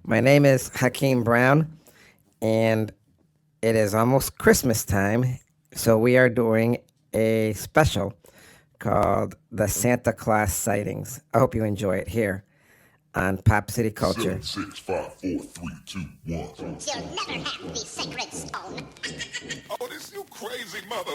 My name is Hakeem Brown, and it is almost Christmas time, so we are doing a special called the Santa Claus Sightings. I hope you enjoy it here on Pop City Culture. 7, 6, 5, 4, 3, 2, 1. You'll never have the sacred stone. Oh, this you crazy mother.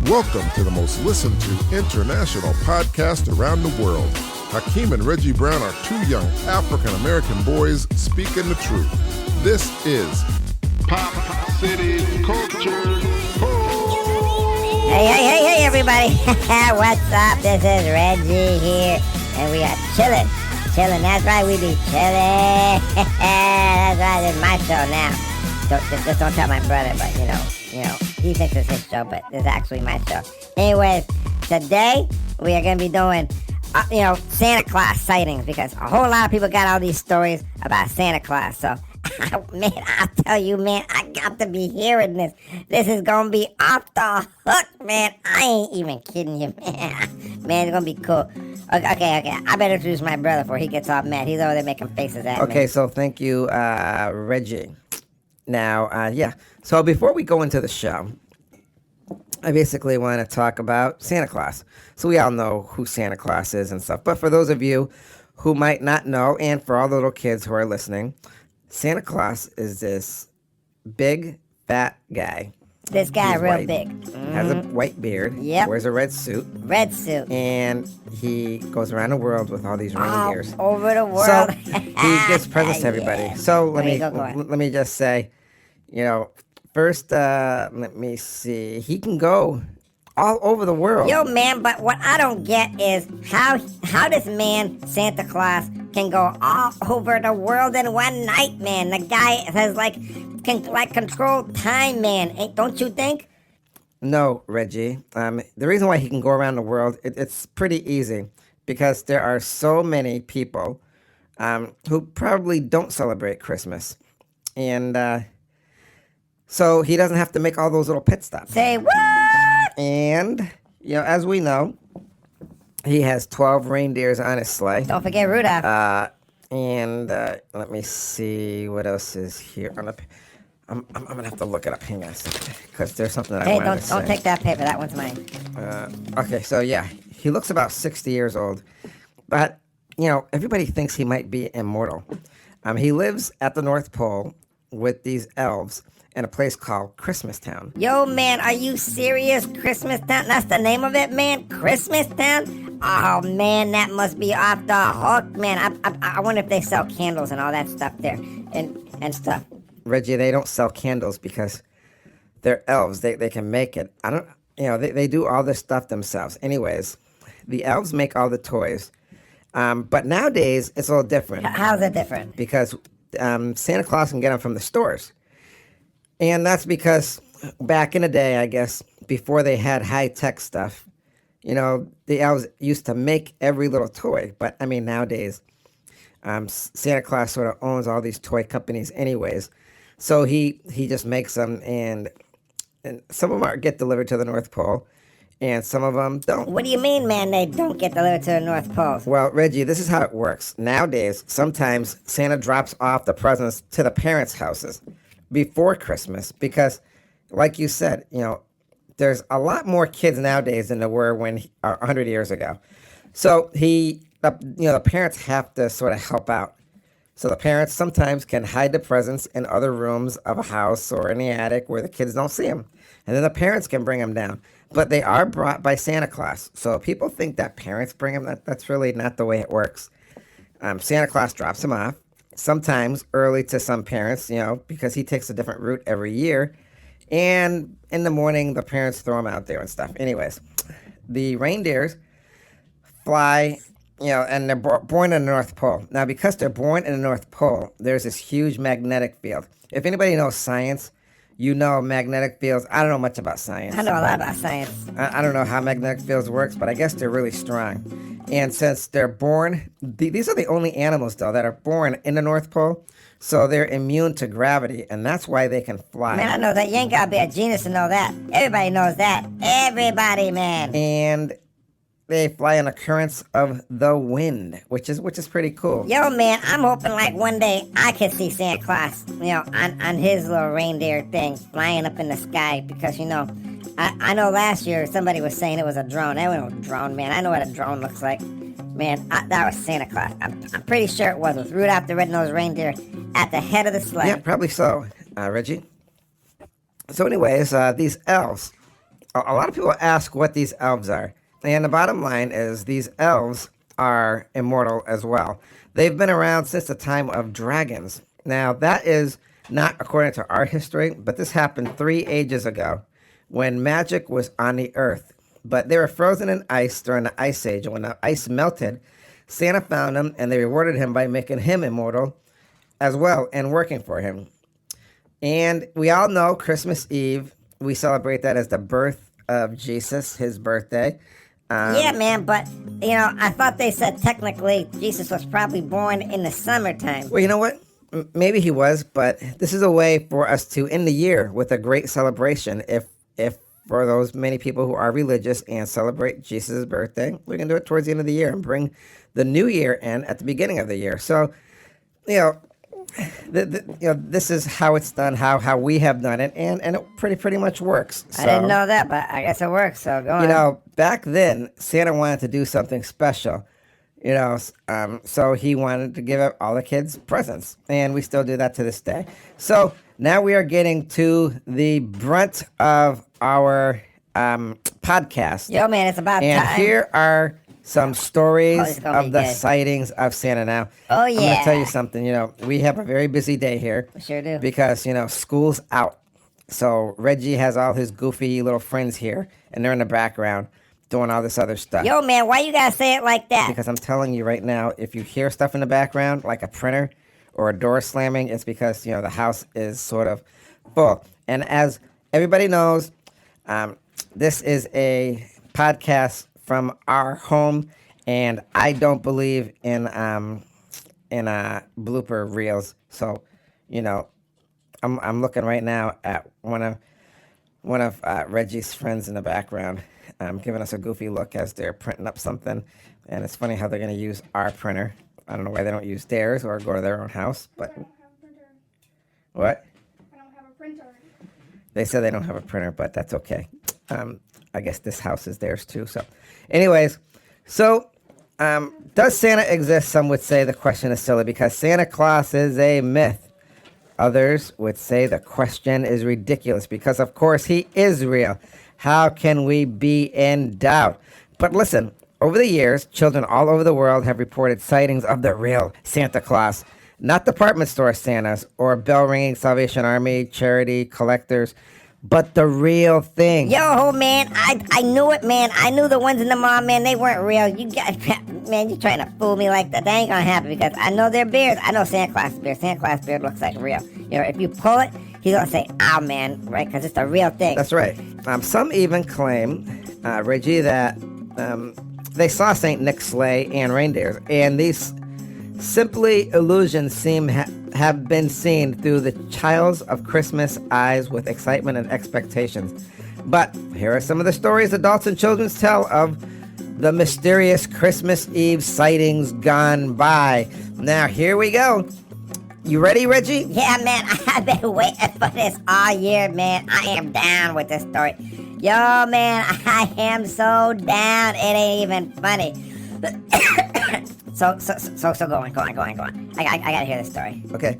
Welcome to the most listened to international podcast around the world. Hakeem and Reggie Brown are two young African-American boys speaking the truth. This is Pop City Culture. Hey, everybody. What's up? This is Reggie here, and we are chilling. That's right, we be chilling. That's right, it's my show now. Just don't tell my brother, but you know, he thinks it's his show, but it's actually my show. Anyways, today we are going to be doing, Santa Claus sightings, because a whole lot of people got all these stories about Santa Claus. So, man, I'll tell you, man, I got to be hearing this. This is going to be off the hook, man. I ain't even kidding you, man. Man, it's going to be cool. Okay. I better introduce my brother before he gets all mad. He's over there making faces at me. Okay, so thank you, Reggie. Now, so before we go into the show, I basically want to talk about Santa Claus. So we all know who Santa Claus is and stuff. But for those of you who might not know, and for all the little kids who are listening, Santa Claus is this big, fat guy. This guy He's real white, big. has a white beard, wears a red suit, and he goes around the world with all these reindeers. All over the world. So he gives presents to everybody. Yeah. So Go let me just say, first, let me see. He can go all over the world. Yo, man, but what I don't get is how this man, Santa Claus, can go all over the world in one night, man. The guy has can control time, man. Don't you think? No, Reggie. The reason why he can go around the world, it's pretty easy, because there are so many people who probably don't celebrate Christmas. And so he doesn't have to make all those little pit stops. Say what? And, as we know, he has 12 reindeers on his sleigh. Don't forget Rudolph. And let me see what else is here. I'm gonna have to look it up. Hang on a second, because there's something that I wanted to say. Don't take that paper. That one's mine. Okay, so he looks about 60 years old, but everybody thinks he might be immortal. He lives at the North Pole with these elves in a place called Christmas Town. Yo, man, are you serious? Christmas Town? That's the name of it, man? Christmas Town? Oh, man, that must be off the hook, man. I wonder if they sell candles and all that stuff there and stuff. Reggie, they don't sell candles because they're elves. They can make it. They do all this stuff themselves. Anyways, the elves make all the toys. But nowadays, it's a little different. How's it different? Because Santa Claus can get them from the stores. And that's because back in the day, I guess, before they had high-tech stuff, the elves used to make every little toy. But, nowadays, Santa Claus sort of owns all these toy companies anyways. So he just makes them, and some of them get delivered to the North Pole, and some of them don't. What do you mean, man, they don't get delivered to the North Pole? Well, Reggie, this is how it works. Nowadays, sometimes Santa drops off the presents to the parents' houses before Christmas because, like you said, there's a lot more kids nowadays than there were 100 years ago. So the parents have to sort of help out. So the parents sometimes can hide the presents in other rooms of a house or in the attic where the kids don't see them. And then the parents can bring them down. But they are brought by Santa Claus. So people think that parents bring them. That's really not the way it works. Santa Claus drops them off, sometimes early to some parents, because he takes a different route every year. And in the morning, the parents throw them out there and stuff. Anyways, the reindeers fly, and they're born in the North Pole. Now, because they're born in the North Pole, there's this huge magnetic field. If anybody knows science, magnetic fields. I don't know much about science. I know a lot about science. I don't know how magnetic fields works, but I guess they're really strong. And since they're born, these are the only animals, though, that are born in the North Pole. So they're immune to gravity, and that's why they can fly. Man, I know that. You ain't gotta be a genius to know that. Everybody knows that. Everybody, man. And they fly in the currents of the wind, which is pretty cool. Yo, man, I'm hoping like one day I can see Santa Claus, on his little reindeer thing flying up in the sky because, I know last year somebody was saying it was a drone. That wasn't a drone, man. I know what a drone looks like. Man, that was Santa Claus. I'm pretty sure it was with Rudolph the Red-Nosed Reindeer at the head of the sleigh. Yeah, probably so, Reggie. So anyways, these elves, a lot of people ask what these elves are. And the bottom line is these elves are immortal as well. They've been around since the time of dragons. Now, that is not according to our history, but this happened 3 ages ago when magic was on the earth. But they were frozen in ice during the Ice Age, and when the ice melted, Santa found them, and they rewarded him by making him immortal as well and working for him. And we all know Christmas Eve, we celebrate that as the birth of Jesus, his birthday. Yeah, man, but, I thought they said technically Jesus was probably born in the summertime. Well, you know what? Maybe he was, but this is a way for us to end the year with a great celebration. If for those many people who are religious and celebrate Jesus' birthday, we can do it towards the end of the year and bring the new year in at the beginning of the year. So, this is how it's done, how we have done it, and it pretty much works. So, I didn't know that, but I guess it works, so go on. Back then, Santa wanted to do something special, so he wanted to give all the kids presents, and we still do that to this day. So now we are getting to the brunt of our podcast. Yo, man, it's about and time. And here are some stories of the good. sightings of Santa. Now, oh, yeah. I'm going to tell you something. We have a very busy day here. We sure do. Because, school's out. So Reggie has all his goofy little friends here, and they're in the background doing all this other stuff. Yo, man, why you gotta say it like that? Because I'm telling you right now, if you hear stuff in the background, like a printer or a door slamming, it's because, the house is sort of full. And as everybody knows, this is a podcast from our home, and I don't believe in blooper reels. So, I'm looking right now at one of Reggie's friends in the background, giving us a goofy look as they're printing up something. And it's funny how they're going to use our printer. I don't know why they don't use theirs or go to their own house, but... I don't have a printer. What? I don't have a printer. They said they don't have a printer, but that's okay. I guess this house is theirs too. So, anyways, does Santa exist? Some would say the question is silly because Santa Claus is a myth. Others would say the question is ridiculous because, of course, he is real. How can we be in doubt? But listen, over the years, children all over the world have reported sightings of the real Santa Claus. Not department store Santas or bell-ringing Salvation Army, charity collectors, but the real thing. Yo, man, I knew it, man. I knew the ones in the mall, man, they weren't real. You trying to fool me like that. That ain't gonna happen because I know their beards. I know Santa Claus' beard. Santa Claus' beard looks like real. If you pull it, he's gonna say, ow, man, right? Because it's a real thing. That's right. Some even claim, Reggie, that they saw St. Nick's sleigh and reindeers, and these simply illusions seem have been seen through the child's of Christmas eyes with excitement and expectations. But here are some of the stories adults and children tell of the mysterious Christmas Eve sightings gone by. Now, here we go. You ready, Reggie? Yeah, man, I've been waiting for this all year, man. I am down with this story. Yo, man, I am so down. It ain't even funny. So go on. I gotta hear this story. Okay.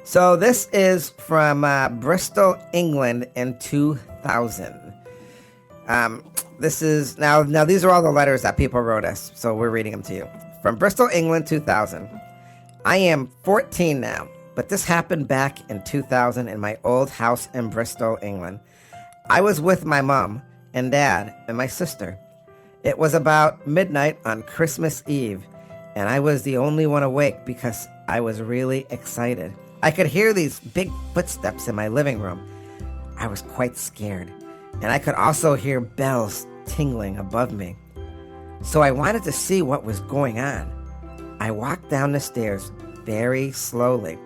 So this is from Bristol, England in 2000. This is now these are all the letters that people wrote us, so we're reading them to you. From Bristol, England, 2000. I am 14 now, but this happened back in 2000 in my old house in Bristol, England. I was with my mom and dad and my sister. It was about midnight on Christmas Eve, and I was the only one awake because I was really excited. I could hear these big footsteps in my living room. I was quite scared, and I could also hear bells tingling above me. So I wanted to see what was going on. I walked down the stairs very slowly,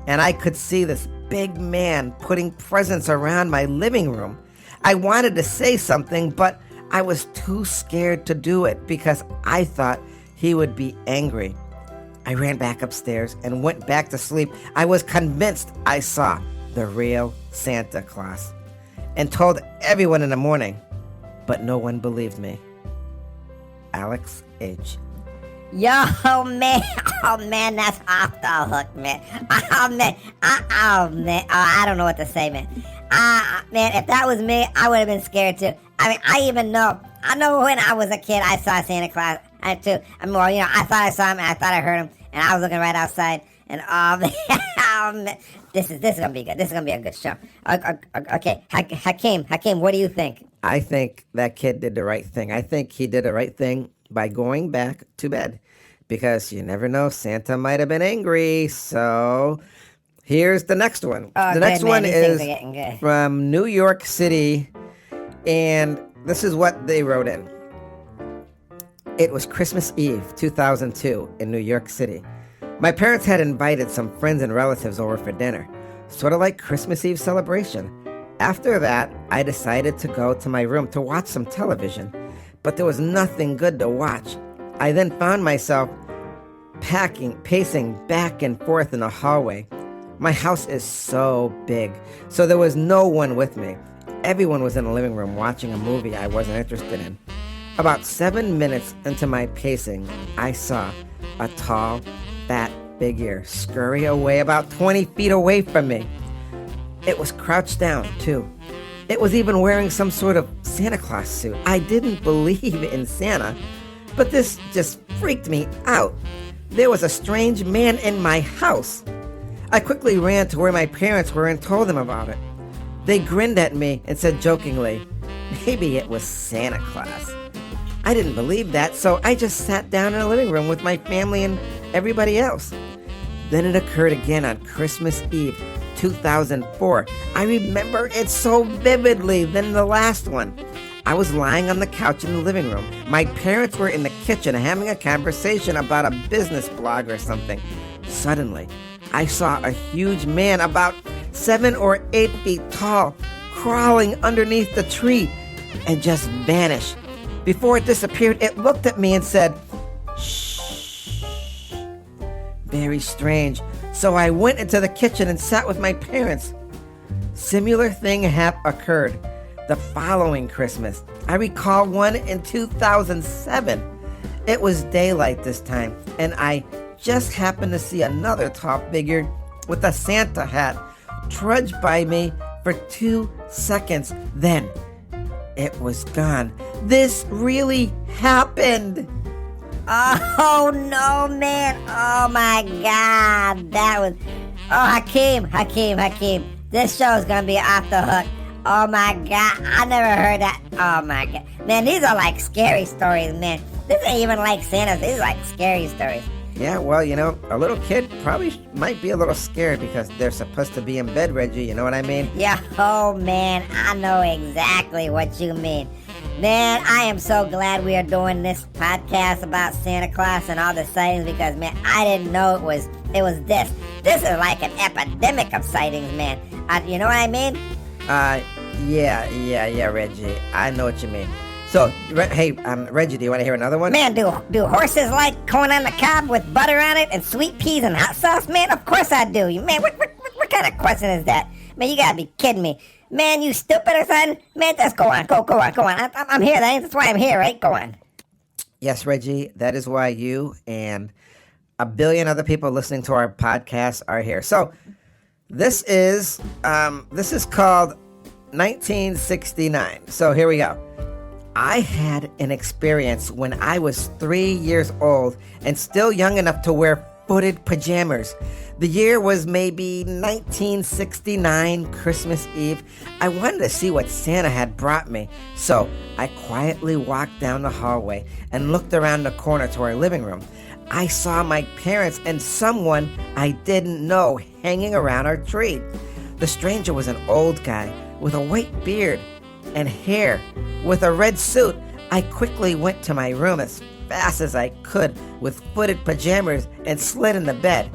and I could see this big man putting presents around my living room. I wanted to say something, but I was too scared to do it because I thought he would be angry. I ran back upstairs and went back to sleep. I was convinced I saw the real Santa Claus and told everyone in the morning, but no one believed me. Alex H. Yo, man. Oh, man, that's off the hook, man. Oh, man. Oh, I don't know what to say, man. Man, if that was me, I would have been scared, too. I mean, I know when I was a kid, I saw Santa Claus, too. I mean, I thought I saw him, and I thought I heard him, and I was looking right outside, and oh, man. This is going to be good. This is going to be a good show. Okay, Hakeem, what do you think? I think that kid did the right thing. I think he did the right thing by going back to bed, because you never know, Santa might have been angry. So here's the next one. Oh, the next man. one These is things are getting good. from New York City, and this is what they wrote in. It was Christmas Eve, 2002, in New York City. My parents had invited some friends and relatives over for dinner, sort of like Christmas Eve celebration. After that, I decided to go to my room to watch some television, but there was nothing good to watch. I then found myself pacing back and forth in the hallway. My house is so big, so there was no one with me. Everyone was in the living room watching a movie I wasn't interested in. About 7 minutes into my pacing, I saw a tall, fat figure scurry away about 20 feet away from me. It was crouched down, too. It was even wearing some sort of Santa Claus suit. I didn't believe in Santa, but this just freaked me out. There was a strange man in my house. I quickly ran to where my parents were and told them about it. They grinned at me and said jokingly, maybe it was Santa Claus. I didn't believe that, so I just sat down in the living room with my family and everybody else. Then it occurred again on Christmas Eve, 2004. I remember it so vividly than the last one. I was lying on the couch in the living room. My parents were in the kitchen having a conversation about a business blog or something. Suddenly, I saw a huge man about 7 or 8 feet tall crawling underneath the tree and just vanish. Before it disappeared, it looked at me and said, shh. Very strange. So I went into the kitchen and sat with my parents. Similar thing occurred the following Christmas. I recall one in 2007. It was daylight this time, and I just happened to see another tall figure with a Santa hat trudge by me for 2 seconds. Then it was gone. This really happened. Oh, no, man. Oh, my God. That was... Oh, Hakeem. This show's going to be off the hook. Oh, my God. I never heard that. Oh, my God. Man, these are like scary stories, man. This ain't even like Santa's. These are like scary stories. Yeah, well, a little kid probably might be a little scared because they're supposed to be in bed, Reggie. You know what I mean? Yeah, oh, man. I know exactly what you mean. Man, I am so glad we are doing this podcast about Santa Claus and all the sightings because, man, I didn't know it was this. This is like an epidemic of sightings, man. You know what I mean? Yeah, Reggie. I know what you mean. So, hey, Reggie, do you want to hear another one? Man, do horses like corn on the cob with butter on it and sweet peas and hot sauce? Man, of course I do. Man, what kind of question is that? Man, you gotta be kidding me. Man, you stupid or something? Man, just go on. I'm here. That's why I'm here, right? Go on. Yes, Reggie, that is why you and a billion other people listening to our podcast are here. So, this is called 1969. So, here we go. I had an experience when I was 3 years old and still young enough to wear footed pajamas. The year was maybe 1969, Christmas Eve. I wanted to see what Santa had brought me, so I quietly walked down the hallway and looked around the corner to our living room. I saw my parents and someone I didn't know hanging around our tree. The stranger was an old guy with a white beard and hair with a red suit. I quickly went to my room as fast as I could with footed pajamas and slid in the bed.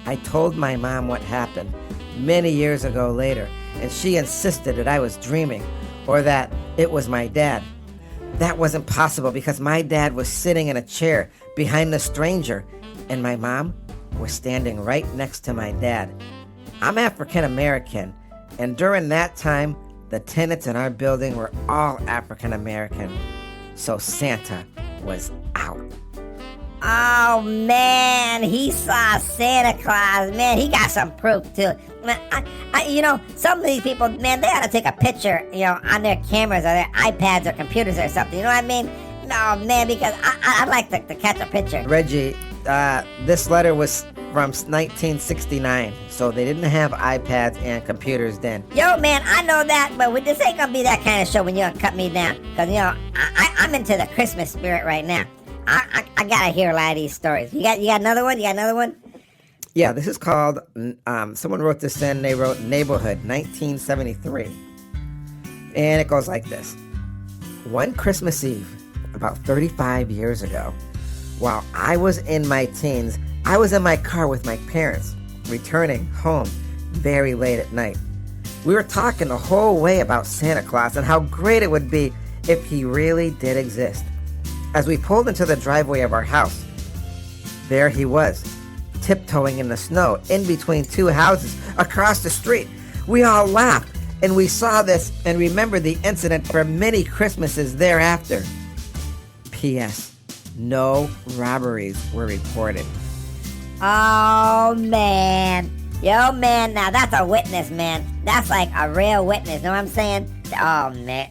I told my mom what happened many years ago later, and she insisted that I was dreaming or that it was my dad. That wasn't possible because my dad was sitting in a chair behind the stranger, and my mom was standing right next to my dad. I'm African American, and during that time, the tenants in our building were all African American, so Santa was out. Oh, man, he saw Santa Claus. Man, he got some proof, too. Man, some of these people, man, they ought to take a picture, on their cameras or their iPads or computers or something. You know what I mean? No, man, because I'd like to catch a picture. Reggie, this letter was from 1969, so they didn't have iPads and computers then. Yo, man, I know that, but this ain't gonna be that kind of show when you're gonna cut me down. Because, I'm into the Christmas spirit right now. I gotta hear a lot of these stories. You got another one? Yeah, this is called, someone wrote this in, they wrote Neighborhood, 1973. And it goes like this. One Christmas Eve, about 35 years ago, while I was in my teens, I was in my car with my parents, returning home very late at night. We were talking the whole way about Santa Claus and how great it would be if he really did exist. As we pulled into the driveway of our house, there he was, tiptoeing in the snow in between two houses across the street. We all laughed, and we saw this and remembered the incident for many Christmases thereafter. P.S. No robberies were reported. Oh, man. Yo, man, now that's a witness, man. That's like a real witness, know what I'm saying? Oh, man.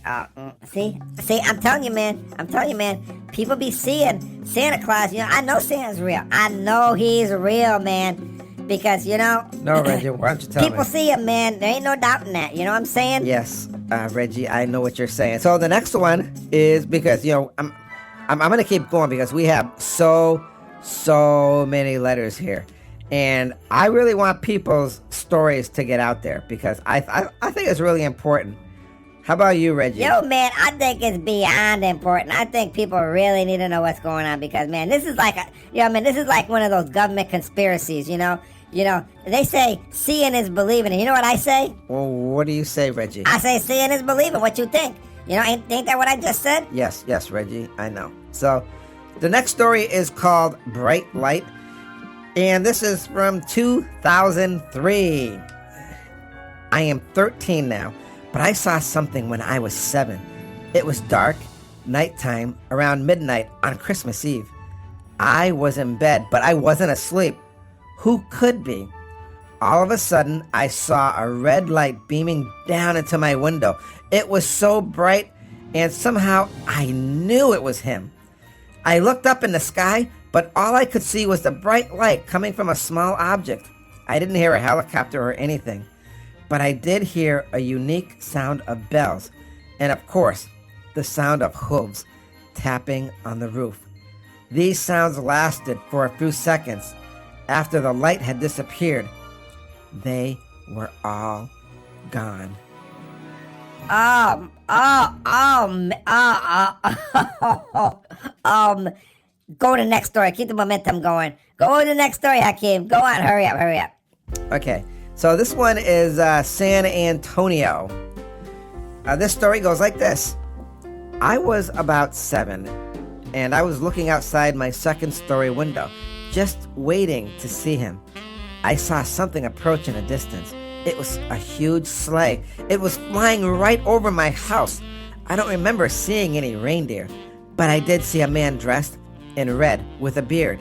See, I'm telling you, man. People be seeing Santa Claus. I know Santa's real. I know he's real, man. Because, No, Reggie, why don't you tell me? People see him, man. There ain't no doubt in that. You know what I'm saying? Yes, Reggie, I know what you're saying. So the next one is because, I'm going to keep going because we have so many letters here. And I really want people's stories to get out there because I think it's really important. How about you, Reggie? Yo, man, I think it's beyond important. I think people really need to know what's going on because, man, this is like this is like one of those government conspiracies, They say seeing is believing. And you know what I say? Well, what do you say, Reggie? I say seeing is believing. What you think? Ain't that what I just said? Yes, Reggie, I know. So, the next story is called Bright Light, and this is from 2003. I am 13 now, but I saw something when I was 7. It was dark, nighttime, around midnight on Christmas Eve. I was in bed, but I wasn't asleep. Who could be? All of a sudden, I saw a red light beaming down into my window. It was so bright, and somehow I knew it was him. I looked up in the sky, but all I could see was the bright light coming from a small object. I didn't hear a helicopter or anything, but I did hear a unique sound of bells, and of course, the sound of hooves tapping on the roof. These sounds lasted for a few seconds. After the light had disappeared, they were all gone. Go to the next story. Keep the momentum going. Go to the next story, Hakeem. Go on, hurry up. Okay, so this one is San Antonio. This story goes like this. I was about 7, and I was looking outside my second-story window, just waiting to see him. I saw something approach in the distance. It was a huge sleigh. It was flying right over my house. I don't remember seeing any reindeer, but I did see a man dressed in red with a beard.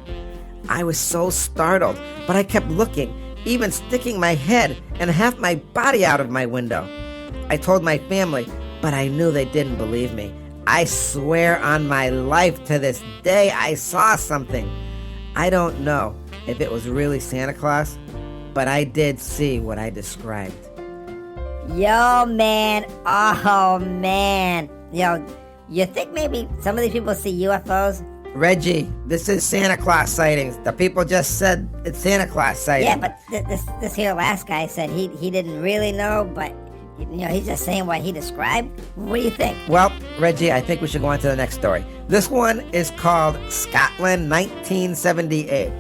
I was so startled, but I kept looking, even sticking my head and half my body out of my window. I told my family, but I knew they didn't believe me. I swear on my life to this day I saw something. I don't know if it was really Santa Claus, but I did see what I described. Yo, man. Oh, man. You think maybe some of these people see UFOs? Reggie, this is Santa Claus sightings. The people just said it's Santa Claus sightings. Yeah, but this here last guy said he didn't really know, but he's just saying what he described. What do you think? Well, Reggie, I think we should go on to the next story. This one is called Scotland 1978.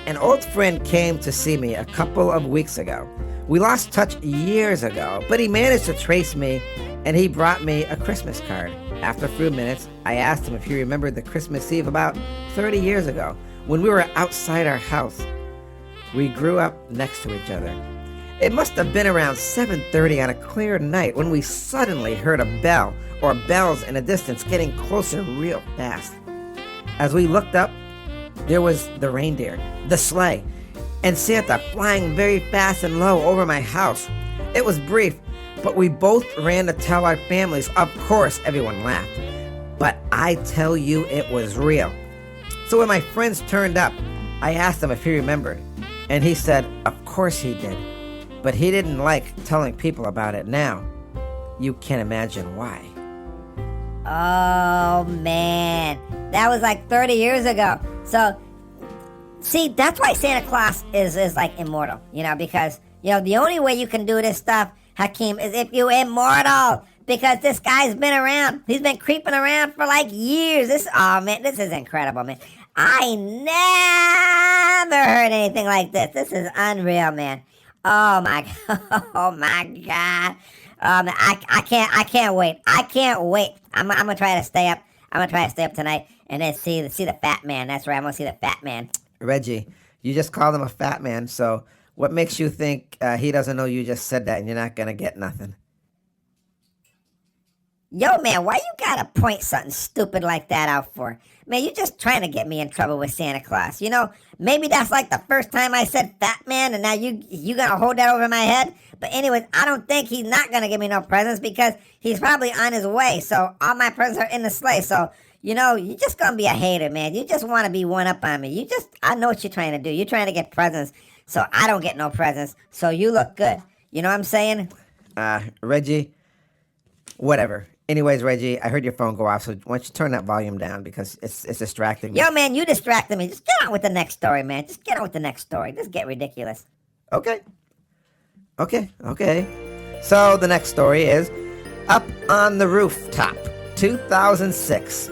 An old friend came to see me a couple of weeks ago. We lost touch years ago, but he managed to trace me, and he brought me a Christmas card. After a few minutes, I asked him if he remembered the Christmas Eve about 30 years ago when we were outside our house. We grew up next to each other. It must have been around 7:30 on a clear night when we suddenly heard a bell or bells in the distance getting closer real fast. As we looked up, there was the reindeer, the sleigh, and Santa flying very fast and low over my house. It was brief, but we both ran to tell our families. Of course, everyone laughed. But I tell you, it was real. So when my friends turned up, I asked him if he remembered, and he said, of course he did. But he didn't like telling people about it now. You can't imagine why. Oh, man. That was like 30 years ago. So, see, that's why Santa Claus is like immortal, because, the only way you can do this stuff, Hakeem, is if you're immortal. Because this guy's been around. He's been creeping around for like years. This is incredible, man. I never heard anything like this. This is unreal, man. Oh my God. I can't wait. I'm gonna try to stay up. I'm gonna try to stay up tonight and then see the fat man. That's right. I'm gonna see the fat man. Reggie, you just called him a fat man, so what makes you think he doesn't know you just said that and you're not gonna get nothing? Yo, man, why you gotta point something stupid like that out for? Man, you're just trying to get me in trouble with Santa Claus. Maybe that's like the first time I said fat man, and now you gonna hold that over my head? But anyways, I don't think he's not gonna give me no presents because he's probably on his way. So all my presents are in the sleigh. So, you're just gonna be a hater, man. You just want to be one up on me. I know what you're trying to do. You're trying to get presents, so I don't get no presents. So you look good. You know what I'm saying? Reggie, whatever. Anyways, Reggie, I heard your phone go off, so why don't you turn that volume down because it's distracting me. Yo, man, you distracted me. Just get on with the next story, man. Just get on with the next story. Just get ridiculous. Okay. So the next story is Up on the Rooftop, 2006.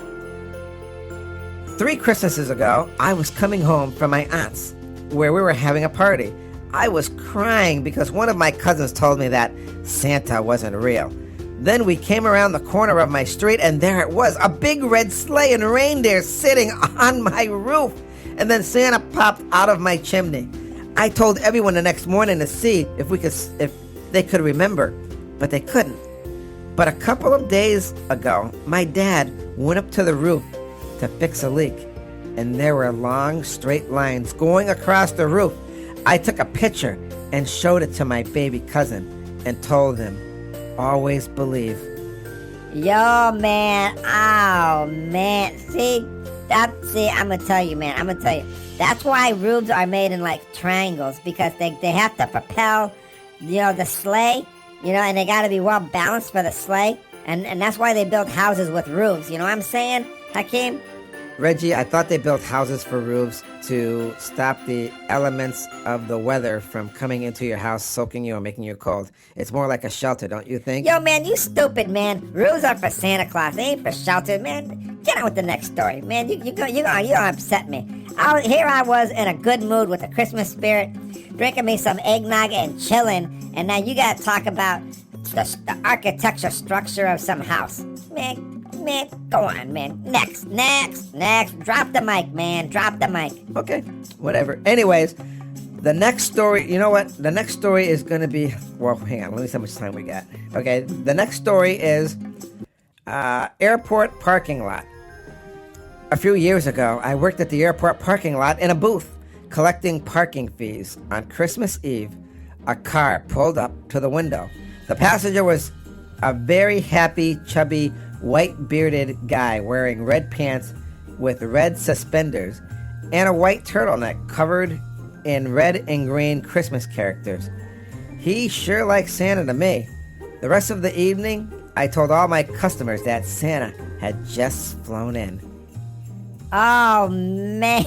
3 Christmases ago, I was coming home from my aunt's, where we were having a party. I was crying because one of my cousins told me that Santa wasn't real. Then we came around the corner of my street, and there it was, a big red sleigh and reindeer sitting on my roof. And then Santa popped out of my chimney. I told everyone the next morning to see if they could remember, but they couldn't. But a couple of days ago, my dad went up to the roof to fix a leak, and there were long, straight lines going across the roof. I took a picture and showed it to my baby cousin and told him, always believe. Yo, man. Oh, man. See, I'm going to tell you, man. That's why roofs are made in, like, triangles, because they have to propel, the sleigh, and they got to be well balanced for the sleigh. And that's why they build houses with roofs. You know what I'm saying, Hakeem? Reggie, I thought they built houses for roofs to stop the elements of the weather from coming into your house, soaking you or making you cold. It's more like a shelter, don't you think? Yo, man, you stupid, man. Roofs are for Santa Claus. They ain't for shelter, man. Get on with the next story, man. You gonna upset me. Here I was in a good mood with the Christmas spirit, drinking me some eggnog and chilling, and now you gotta talk about the architecture structure of some house. Man, go on, man. Next. Drop the mic, man. Drop the mic. Okay, whatever. Anyways, the next story, you know what? The next story is going to be, well, hang on. Let me see how much time we got. Okay, the next story is airport parking lot. A few years ago, I worked at the airport parking lot in a booth collecting parking fees. On Christmas Eve, a car pulled up to the window. The passenger was a very happy, chubby, white-bearded guy wearing red pants with red suspenders and a white turtleneck covered in red and green Christmas characters. He sure liked Santa to me. The rest of the evening, I told all my customers that Santa had just flown in. Oh, man.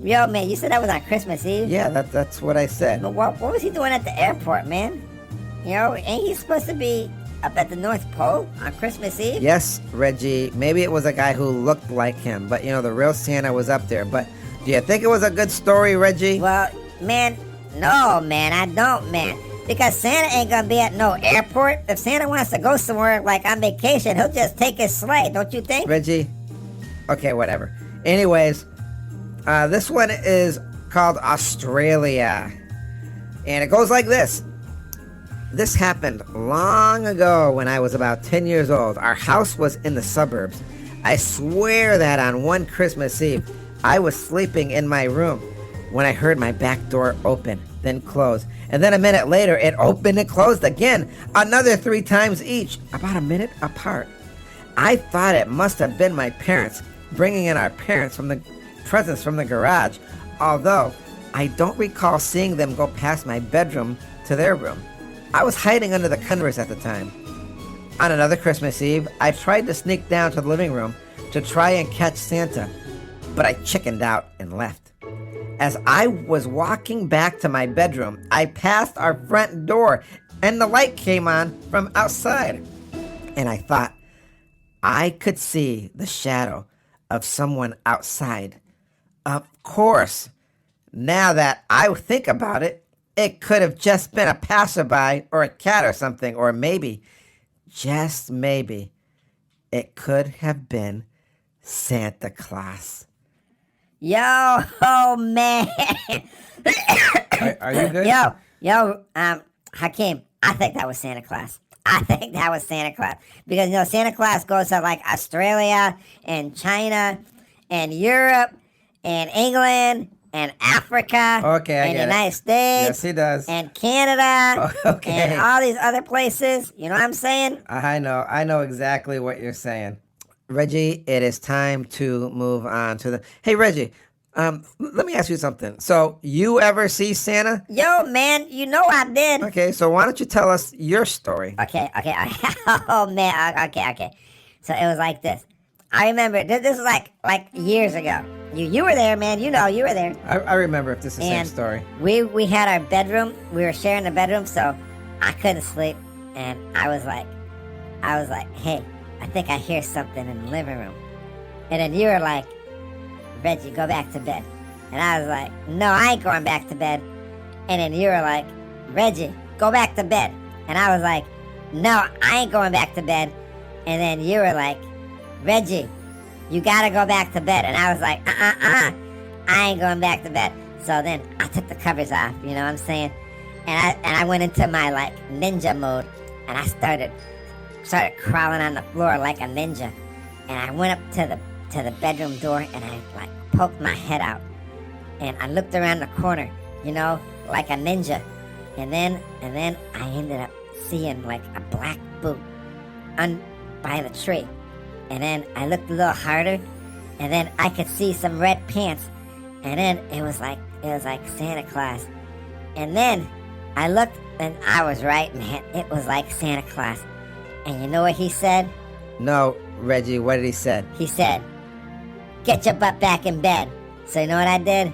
Yo, man, you said that was on Christmas Eve? Yeah, that's what I said. But what was he doing at the airport, man? You know, ain't he supposed to be up at the North Pole on Christmas Eve? Yes, Reggie, maybe it was a guy who looked like him, but the real Santa was up there. But do you think it was a good story, Reggie? Well, man, no, man, I don't, man. Because Santa ain't gonna be at no airport. If Santa wants to go somewhere, like on vacation, he'll just take his sleigh, don't you think? Reggie? Okay, whatever. Anyways, this one is called Australia. And it goes like this. This happened long ago when I was about 10 years old. Our house was in the suburbs. I swear that on one Christmas Eve, I was sleeping in my room when I heard my back door open, then close. And then a minute later, it opened and closed again, another 3 times each, about a minute apart. I thought it must have been my parents bringing in our presents from the garage, although I don't recall seeing them go past my bedroom to their room. I was hiding under the covers at the time. On another Christmas Eve, I tried to sneak down to the living room to try and catch Santa, but I chickened out and left. As I was walking back to my bedroom, I passed our front door and the light came on from outside. And I thought I could see the shadow of someone outside. Of course, now that I think about it, it could have just been a passerby or a cat or something, or maybe, just maybe, it could have been Santa Claus. Yo, oh, man. Are you good? Yo, Hakeem, I think that was Santa Claus. I think that was Santa Claus. Because, Santa Claus goes to, like, Australia and China and Europe and England and Africa Okay, I and the get it. United States. Yes, he does. And Canada. Oh, okay. And all these other places. You know what I'm saying? I know exactly what you're saying. Reggie, it is time to move on to the... Hey, Reggie, let me ask you something. So, you ever see Santa? Yo, man, you know I did. Okay, so why don't you tell us your story? Okay. Oh, man, okay. So it was like this. I remember, this was like years ago. You were there, man. You were there. I remember if this is the same And story. we had our bedroom. We were sharing the bedroom, so I couldn't sleep. And I was like, hey, I think I hear something in the living room. And then you were like, Reggie, go back to bed. And I was like, no, I ain't going back to bed. And then you were like, Reggie, go back to bed. And I was like, no, I ain't going back to bed. And then you were like, Reggie, you gotta go back to bed. And I was like, I ain't going back to bed. So then I took the covers off, you know what I'm saying? And I went into my like ninja mode, and I started crawling on the floor like a ninja. And I went up to the bedroom door, and I like poked my head out, and I looked around the corner, like a ninja. And then I ended up seeing like a black boot by the tree. And then I looked a little harder, and then I could see some red pants. And then it was like Santa Claus. And then I looked, and I was right, man. It was like Santa Claus. And you know what he said? No, Reggie, what did he say? He said, get your butt back in bed. So you know what I did?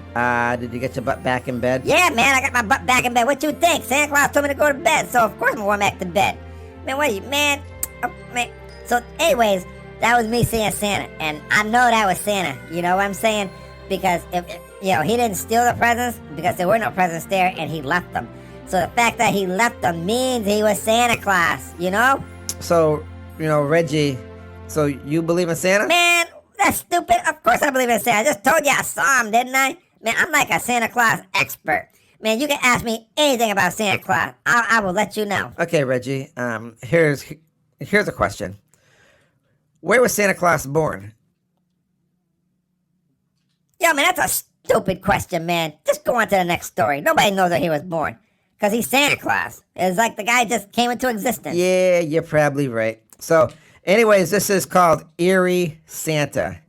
Did you get your butt back in bed? Yeah, man, I got my butt back in bed. What you think? Santa Claus told me to go to bed, so of course I'm going back to bed. Man, what are you, man? Oh, man. So anyways, that was me seeing Santa, and I know that was Santa, you know what I'm saying? Because, if he didn't steal the presents, because there were no presents there, and he left them. So the fact that he left them means he was Santa Claus, you know? So, Reggie, so you believe in Santa? Man, that's stupid. Of course I believe in Santa. I just told you I saw him, didn't I? Man, I'm like a Santa Claus expert. Man, you can ask me anything about Santa Claus. I will let you know. Okay, Reggie, here's a question. Where was Santa Claus born? Yo, man, that's a stupid question, man. Just go on to the next story. Nobody knows where he was born. Because he's Santa Claus. It's like the guy just came into existence. Yeah, you're probably right. So, anyways, this is called Eerie Santa.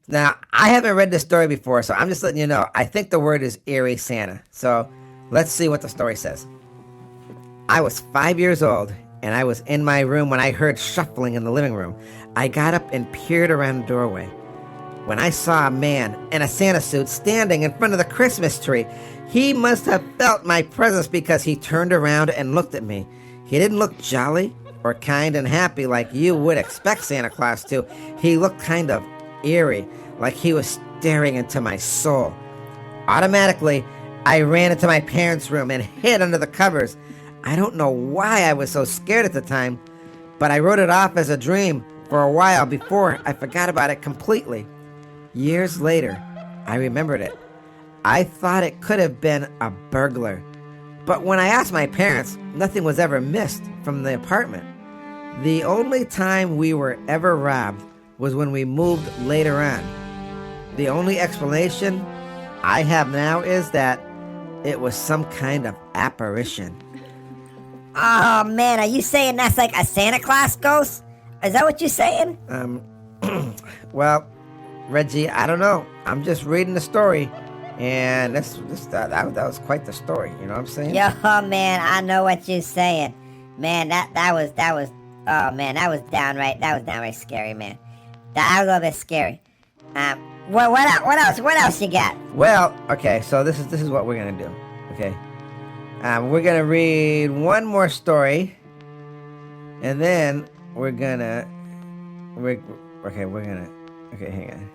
Now, I haven't read this story before, so I'm just letting you know. I think the word is Eerie Santa. So, let's see what the story says. I was 5 years old, and I was in my room when I heard shuffling in the living room. I got up and peered around the doorway. when I saw a man in a Santa suit standing in front of the Christmas tree. He must have felt my presence because he turned around and looked at me. He didn't look jolly or kind and happy like you would expect Santa Claus to. He looked kind of eerie, like he was staring into my soul. Automatically, I ran into my parents' room and hid under the covers. I don't know why I was so scared at the time, but I wrote it off as a dream for a while before I forgot about it completely. Years later, I remembered it. I thought it could have been a burglar. But when I asked my parents, nothing was ever missed from the apartment. The only time we were ever robbed was when we moved later on. The only explanation I have now is that it was some kind of apparition. Oh, man, are you saying that's like a Santa Claus ghost? Is that what you're saying? Well, Reggie, I don't know. I'm just reading the story, and that was quite the story. You know what I'm saying? Yo, man, I know what you're saying. Man, that was downright scary, man. That was a little bit scary. What else you got? Well, okay, so this is what we're gonna do. Okay, we're gonna read one more story, and then we're gonna hang on.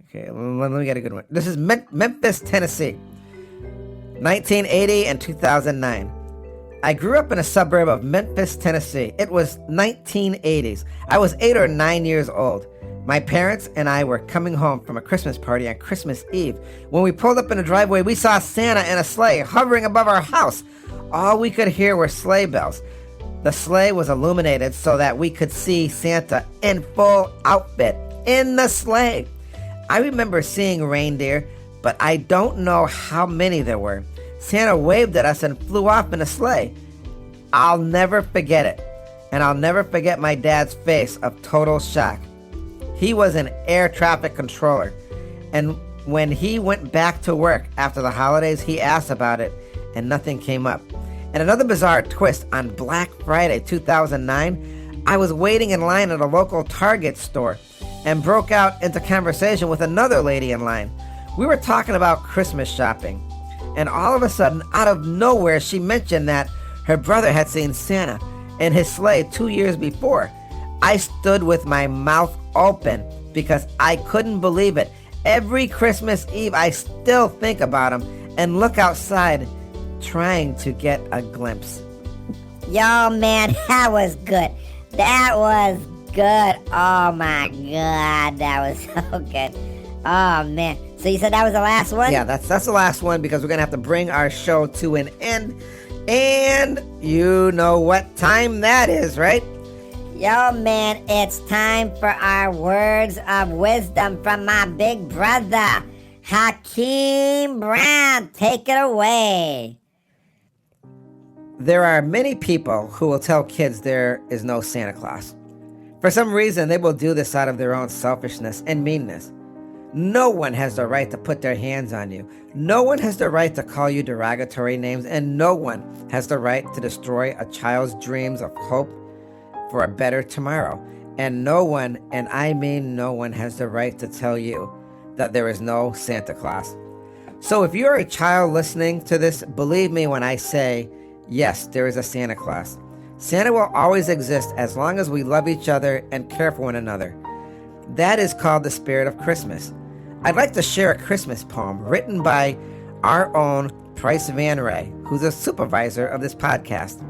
Okay, let me get a good one. This is Memphis, Tennessee, 1980 and 2009. I grew up in a suburb of Memphis, Tennessee. It was 1980s. I was 8 or 9 years old. My parents and I were coming home from a Christmas party on Christmas Eve. When we pulled up in the driveway, we saw Santa in a sleigh hovering above our house. All we could hear were sleigh bells. The sleigh was illuminated so that we could see Santa in full outfit in the sleigh. I remember seeing reindeer, but I don't know how many there were. Santa waved at us and flew off in a sleigh. I'll never forget it, and I'll never forget my dad's face of total shock. He was an air traffic controller, and when he went back to work after the holidays, he asked about it, and nothing came up. And another bizarre twist, on Black Friday 2009, I was waiting in line at a local Target store and broke out into conversation with another lady in line. We were talking about Christmas shopping, and all of a sudden, out of nowhere, she mentioned that her brother had seen Santa in his sleigh 2 years before. I stood with my mouth open because I couldn't believe it. Every Christmas Eve, I still think about him and look outside trying to get a glimpse. Yo, man, that was good. That was good. Oh, my God. That was so good. Oh, man. So you said that was the last one? Yeah, that's the last one because we're going to have to bring our show to an end. And you know what time that is, right? Yo, man, it's time for our words of wisdom from my big brother, Hakeem Brown. Take it away. There are many people who will tell kids there is no Santa Claus. For some reason, they will do this out of their own selfishness and meanness. No one has the right to put their hands on you. No one has the right to call you derogatory names, and no one has the right to destroy a child's dreams of hope for a better tomorrow. And no one, and I mean no one, has the right to tell you that there is no Santa Claus. So if you're a child listening to this, believe me when I say, yes, there is a Santa Claus. Santa will always exist as long as we love each other and care for one another. That is called the spirit of Christmas. I'd like to share a Christmas poem written by our own Price Van Ray, who's a supervisor of this podcast.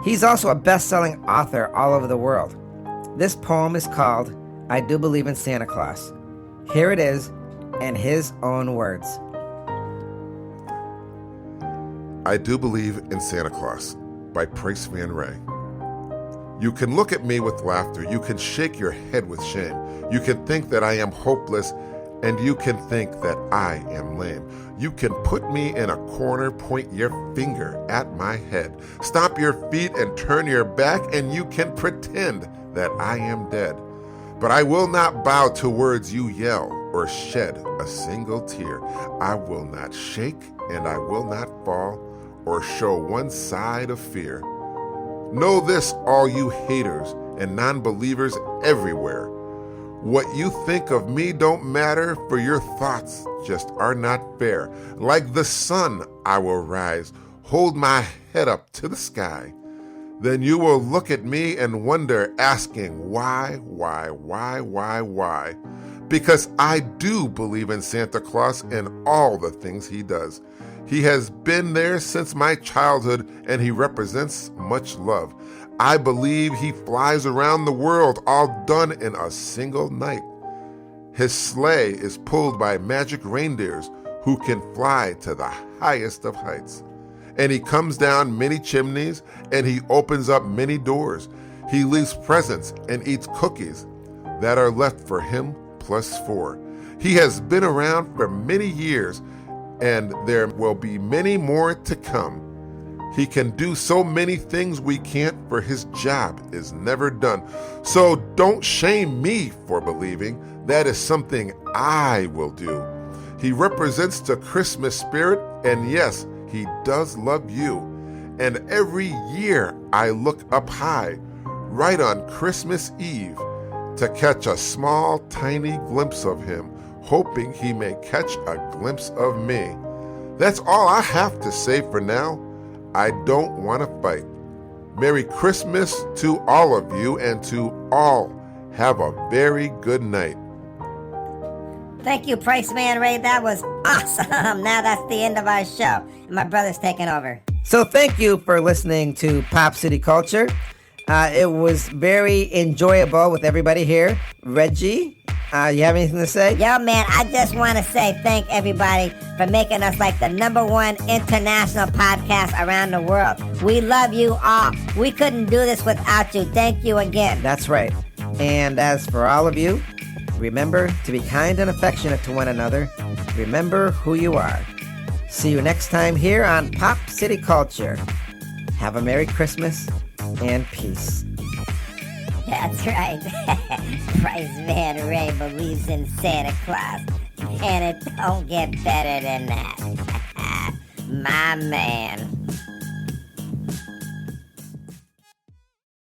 He's also a best-selling author all over the world. This poem is called I Do Believe in Santa Claus. Here it is in his own words. I Do Believe in Santa Claus by Price Van Ray. You can look at me with laughter. You can shake your head with shame. You can think that I am hopeless, and you can think that I am lame. You can put me in a corner, point your finger at my head, stomp your feet and turn your back, and you can pretend that I am dead. But I will not bow to words you yell or shed a single tear. I will not shake and I will not fall or show one side of fear. Know this, all you haters and non-believers everywhere. What you think of me don't matter, for your thoughts just are not fair. Like the sun I will rise, hold my head up to the sky. Then you will look at me and wonder, asking why? Because I do believe in Santa Claus and all the things he does. He has been there since my childhood, and he represents much love. I believe he flies around the world, all done in a single night. His sleigh is pulled by magic reindeers who can fly to the highest of heights. And he comes down many chimneys, and he opens up many doors. He leaves presents and eats cookies that are left for him +4. He has been around for many years, and there will be many more to come. He can do so many things we can't, for his job is never done. So don't shame me for believing. That is something I will do. He represents the Christmas spirit, and yes, he does love you. And every year I look up high, right on Christmas Eve, to catch a small, tiny glimpse of him, hoping he may catch a glimpse of me. That's all I have to say for now. I don't want to fight. Merry Christmas to all of you, and to all, have a very good night. Thank you, Price Man Ray. That was awesome. Now that's the end of our show. And my brother's taking over. So thank you for listening to Pop City Culture. It was very enjoyable with everybody here. Reggie, you have anything to say? Yo, man, I just want to say thank everybody for making us like the #1 international podcast around the world. We love you all. We couldn't do this without you. Thank you again. That's right. And as for all of you, remember to be kind and affectionate to one another. Remember who you are. See you next time here on Pop City Culture. Have a Merry Christmas and peace. That's right. Price Man Ray believes in Santa Claus. And it don't get better than that. My man.